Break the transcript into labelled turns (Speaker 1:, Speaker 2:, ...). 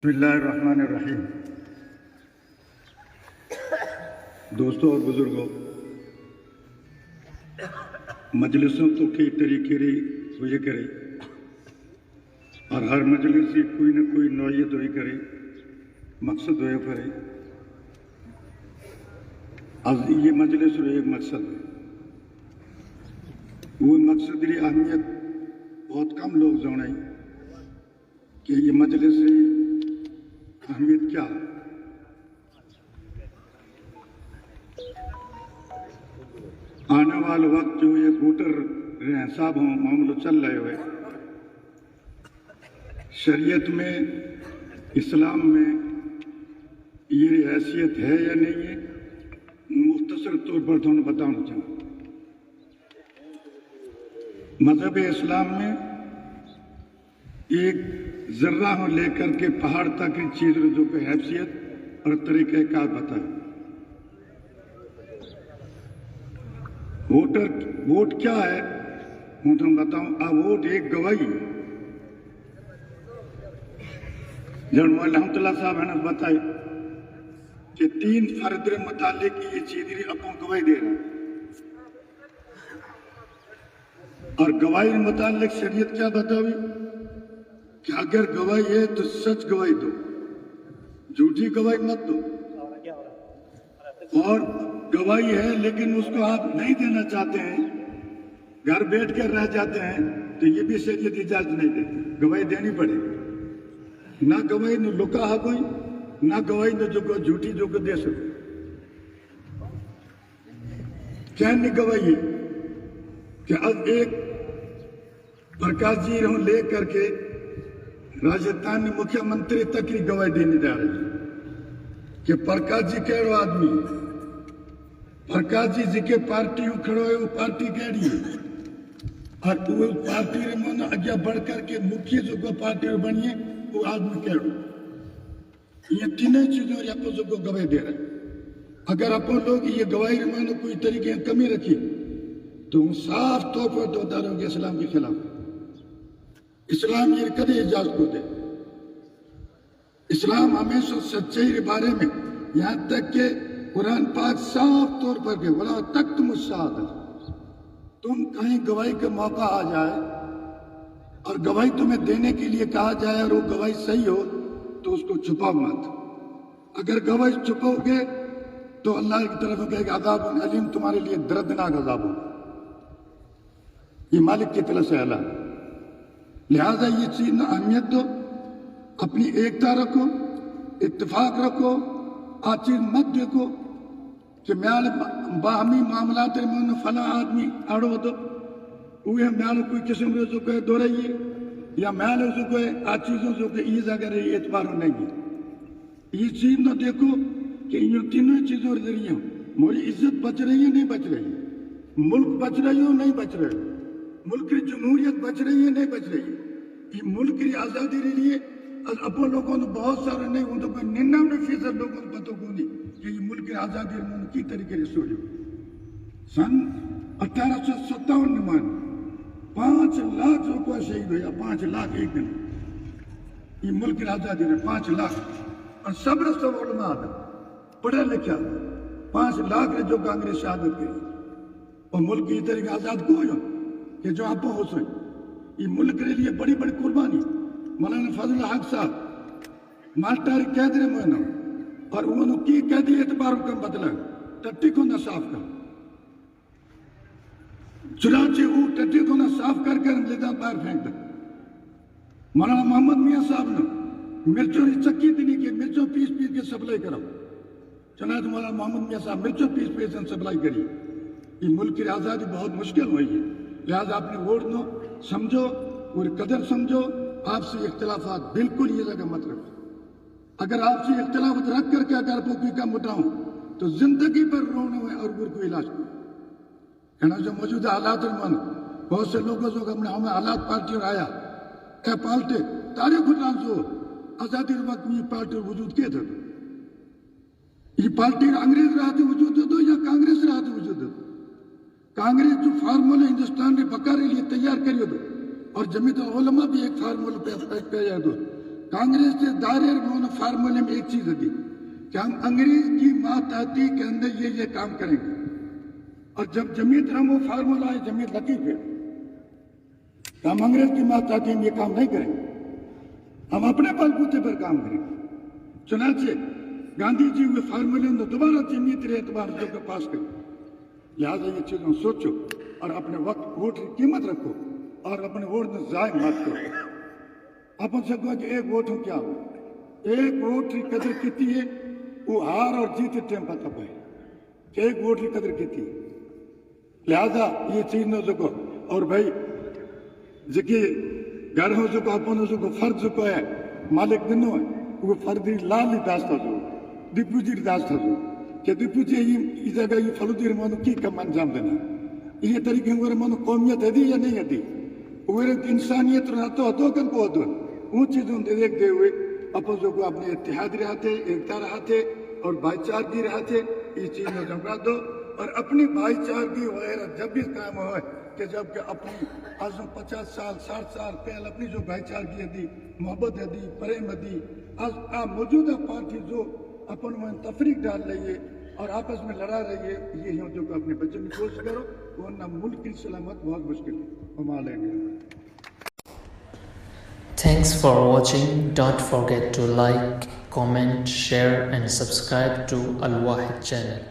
Speaker 1: बिस्मिल्लाहिर्रहमानिर्रहीम। दोस्तों और बुजुर्गों, मजलिसों तो कई तरीके हुए करे और हर मजलिस की कोई ना कोई नौयत हुई करे, मकसद हुए करे। अब ये मजलिस एक मकसद है, वो मकसद की अहमियत बहुत कम लोग जाने कि ये मजलिस की अहमियत क्या है। आने वाले वक्त जो ये वोटर हिसाब हो मामलो चल रहे हुए, शरीयत में, इस्लाम में ये हैसियत है या नहीं है, मुख्तसर तौर पर थोड़ा बताना चाहूँ। मजहब इस्लाम में एक जर्रा हो लेकर के पहाड़ तक की चीज जो की हैसियत और तरीक़ेकार बताए। वोट क्या है मैं तुम बताऊं। अब वोट एक गवाही, जब रहमतुल्लाह साहब ने बताए कि 3 फर्द मुतालिक ये चीज अपनी गवाही दे रहा है, और गवाही मुतालिक शरीयत क्या बतावी कि अगर गवाही है तो सच गवाही दो, झूठी गवाही मत दो। और गवाही है लेकिन उसको आप नहीं देना चाहते हैं, घर बैठ कर रह जाते हैं, तो ये भी शरीयत इजाजत नहीं देती। गवाही देनी पड़ेगी। ना गवाही न लुका है कोई, ना गवाही न जो झूठी जो को दे सको। क्या नहीं गवाही कि अब एक प्रकाश जी ले करके राजस्थान में मुख्यमंत्री तक की गवाही देने जा रही है कि प्रकाश जी कहो आदमी, प्रकाश जी के पार्टी खड़ो है वो पार्टी कड़ी है, और वो पार्टी मन अगे बढ़ करके मुख्य जो पार्टी बनिए वो आदमी कहो। ये तीनों चीजों जो गवाही दे रहे हैं। अगर अपन लोग ये गवाही में कोई तरीके की कमी रखी तो साफ तौर पर तो रहोगे इस्लाम के खिलाफ। इस्लाम ये कदे इजाजत को दे। इस्लाम हमेशा सच्चाई के बारे में, यहाँ तक के कुरान पाक साफ तौर पर के बोला तक तुम कहीं गवाही का मौका आ जाए और गवाही तुम्हें देने के लिए कहा जाए और वो गवाही सही हो तो उसको छुपाओ मत। अगर गवाही छुपाओगे तो अल्लाह की तरफ कहेगा अज़ाब अलीम, तुम्हारे लिए दर्दनाक अज़ाब हो। ये मालिक की तरफ से ऐलान। लिहाजा ये चीज ना अहमियत दो, अपनी एकता रखो, इत्तेफाक रखो। आ चीज मत देखो कि म्याल बाहमी मामलात में फला आदमी आड़ो दो उहे म्याल कोई किस्म जो कहे दो रही है, या म्याल जो कहे आ चीजों जो के ईज अगर एतबार नहीं है। ये चीज न देखो कि इन तीनों चीजों के जरिए मोरी इज्जत बच रही है नहीं बच रही है, मुल्क बच रही हो नहीं बच रहे, मुल्क की जमहूरियत बच रही है नहीं बच रही है। ये मुल्क की आज़ादी के लिए अपन लोगों ने बहुत सारे नहीं हो तो कोई 99% लोगों को पता को नहीं कि ये मुल्क की आज़ादी की तरीके से सोचो। सन 1857 में 5 लाख जो को शहीद हुआ, 5 लाख एक दिन। ये मुल्क की आज़ादी में 5 लाख और सब उलमा पढ़ा लिखा 5 लाख ने जो कांग्रेस शहादत करी और मुल्क की तरीके आज़ाद को हो कि जो आप हो सके। ये मुल्क के लिए बड़ी बड़ी कुर्बानी। मौलाना फजल हक साहब मास्टर कैद रहे मोहन और उन्होंने की कैदी एतबार का बदला टट्टी को न साफ कर चुनाचे वो टट्टी को न साफ कर लेदा बाहर फेंक दे। मौलाना मोहम्मद मियाँ साहब ने मिर्चों की चक्की देने के मिर्चों पीस के सप्लाई करो। चुनाच मौलाना मोहम्मद मियाँ साहब मिर्चों पीस सप्लाई करी। ये मुल्क की आज़ादी बहुत मुश्किल हुई है। लिहाजा अपने वोट नो समझो और कदर समझो। आपसे इख्तिलाफात बिल्कुल ये जगह मत रखो। अगर आपसे इख्तिलाफात रख करके अगर कोई काम उठाऊं तो जिंदगी पर रोने हुए और को इलाज को कहना जो मौजूदा हालात मन बहुत से लोगों जो हमने हमें हालात पार्टी और आया क्या पाल्टे तारीख जो आज़ादी वक्त में ये पार्टी वजूद के थे। ये पार्टी अंग्रेज राहते वजूद दो या कांग्रेस राहते वजूद दो। कांग्रेस जो फार्मूला हिंदुस्तान ने बका लिए तैयार करियो दो और जमीयत उलमा भी एक फार्मूला पे तैयार दो कांग्रेस के दायरे में फार्मूले में एक चीज होती कि हम अंग्रेज की मातहती के अंदर ये काम करेंगे, और जब जमीयत हम वो फार्मूला है जमीयत लगी फिर तो हम अंग्रेज की मातहती में ये काम नहीं करेंगे, हम अपने बलबूते पर काम करेंगे। चुनाचे गांधी जी वो फार्मूले में दोबारा जमीयत रे एतबार जो पास करें। लिहाजा ये चीज़ों सोचो और अपने वक्त वोट की कीमत रखो और अपने वोट में ज़ाय मत करो। अपन से कहो कि एक वोट क्या हो, एक वोट की कदर कितनी है वो हार और जीत टाइम पता पाए कि एक वोट की कदर कितनी है। लिहाजा ये चीज न सको और भाई जेके घर हो सको अपन सको फर्ज सको है मालिक दिनो है वो फर्जी लाल दास्ता जो दिपुजी दास्ता जो कि दिपुजी ये जगह ये फलुदी मानो की कम अंजाम देना ये तरीके से मानो कौमियत है या नहीं है वो इंसानियत रहते हो कन को होते वो चीज़ों देखते हुए अपन जो को अपने इत्तेहाद रहते एकता रहते और भाईचारगी रहते ये चीज़ में जमा दो और अपनी भाईचारगी वगैरह जब भी काम हो कि जब कि अपनी आज 50 साल 60 साल पहले अपनी जो भाईचारगी थी मोहब्बत थी प्रेम थी आज मौजूदा पार्टी जो अपन में तफरीक डाल रही है और आपस में लड़ा रही है ये जो अपने बच्चों की कोशिश करो वरना मुल्क की सलामत बहुत मुश्किल है। हमारे
Speaker 2: Thanks for watching. Don't forget to like, comment, share and subscribe to Al Wahid channel.